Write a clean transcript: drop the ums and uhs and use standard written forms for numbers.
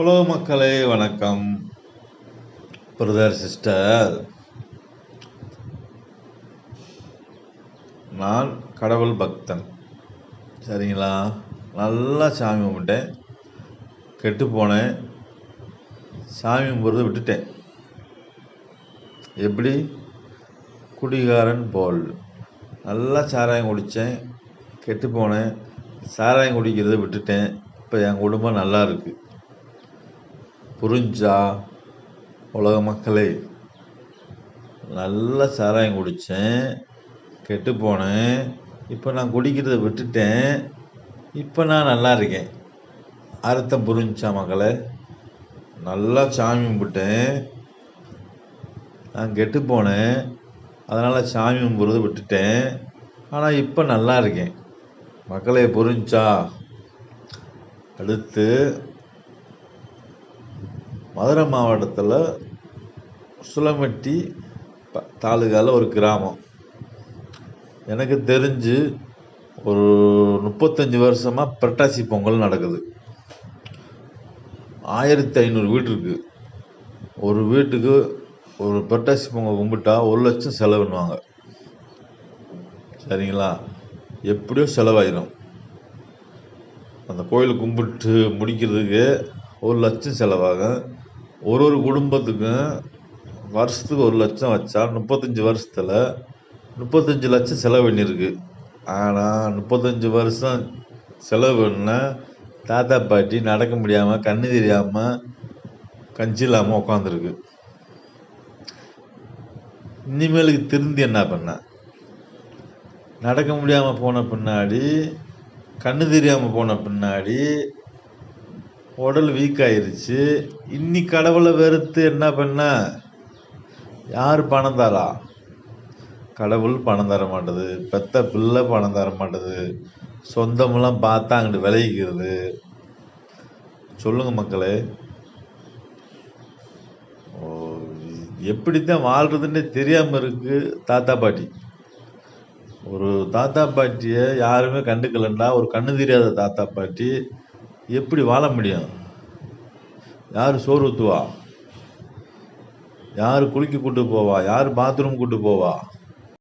உலக மக்களே வணக்கம். பிரதர் சிஸ்டர், நான் கடவுள் பக்தன். சரிங்களா? நல்லா சாமி கும்பிட்டேன், கெட்டு போனேன். சாமி கும்பிட்றத விட்டுட்டேன். எப்படி? குடிகாரன் போல். நல்லா சாராயம் குடித்தேன், கெட்டு போனேன். சாராயம் குடிக்கிறத விட்டுட்டேன். இப்போ என் குடும்பம் நல்லா இருக்கு. புரிஞ்சா? உலக மக்களே, நல்லா சாராயம் குடித்தேன், கெட்டு போனேன். இப்போ நான் குடிக்கிறத விட்டுட்டேன். இப்போ நான் நல்லா இருக்கேன். அர்த்தம் புரிஞ்சா மக்களே? நல்லா சாமி கும்பிட்டேன், நான் கெட்டு போனேன், அதனால் சாமி கும்பிட்றத விட்டுட்டேன். ஆனால் இப்போ நல்லா இருக்கேன். மக்களே புரிஞ்சா? அடுத்து மதுரை மாவட்டத்தில் சுலமட்டி தாலுகாவில் ஒரு கிராமம். எனக்கு தெரிஞ்சு ஒரு 35 வருஷமாக புரட்டாசி பொங்கல் நடக்குது. 1500 வீடு இருக்குது. ஒரு வீட்டுக்கு ஒரு புரட்டாசி பொங்கல் கும்பிட்டா 1 லட்சம் செலவு பண்ணுவாங்க. சரிங்களா? எப்படியோ செலவாயிடும். அந்த கோயில் கும்பிட்டு முடிக்கிறதுக்கு 1 லட்சம் செலவாகும். ஒரு குடும்பத்துக்கும் வருஷத்துக்கு 1 லட்சம் வச்சா 35 வருஷத்தில் 35 லட்சம் செலவு பண்ணியிருக்கு. ஆனால் 35 வருஷம் செலவு பண்ண தாத்தா பாட்டி நடக்க முடியாமல், கண்ணு தெரியாமல், கஞ்சி இல்லாமல் உட்காந்துருக்கு. இனிமேலுக்கு திருந்தி என்ன பண்ண? நடக்க முடியாமல் போன பின்னாடி, கண்ணு தெரியாமல் போன பின்னாடி உடல் வீக் ஆயிருச்சு. இன்னி கடவுளை வெறுத்து என்ன பண்ண? யார் பணம் தரா? கடவுள் பணம் தர மாட்டேது, பெத்த பிள்ளை பணம் தர மாட்டேது, சொந்தமெல்லாம் பார்த்தா அங்கிட்டு விளைவிக்கிறது. சொல்லுங்க மக்களே, எப்படித்தான் வாழ்றதுன்னே தெரியாமல் இருக்கு தாத்தா பாட்டி. ஒரு தாத்தா பாட்டியை யாருமே கண்டுக்கலண்டா, ஒரு கண்ணு தெரியாத தாத்தா பாட்டி எப்படி வாழ முடியும்? யார் சோறு ஊற்றுவா? யார் குளிக்க கூட்டு போவா? யார் பாத்ரூம் கூட்டு போவா?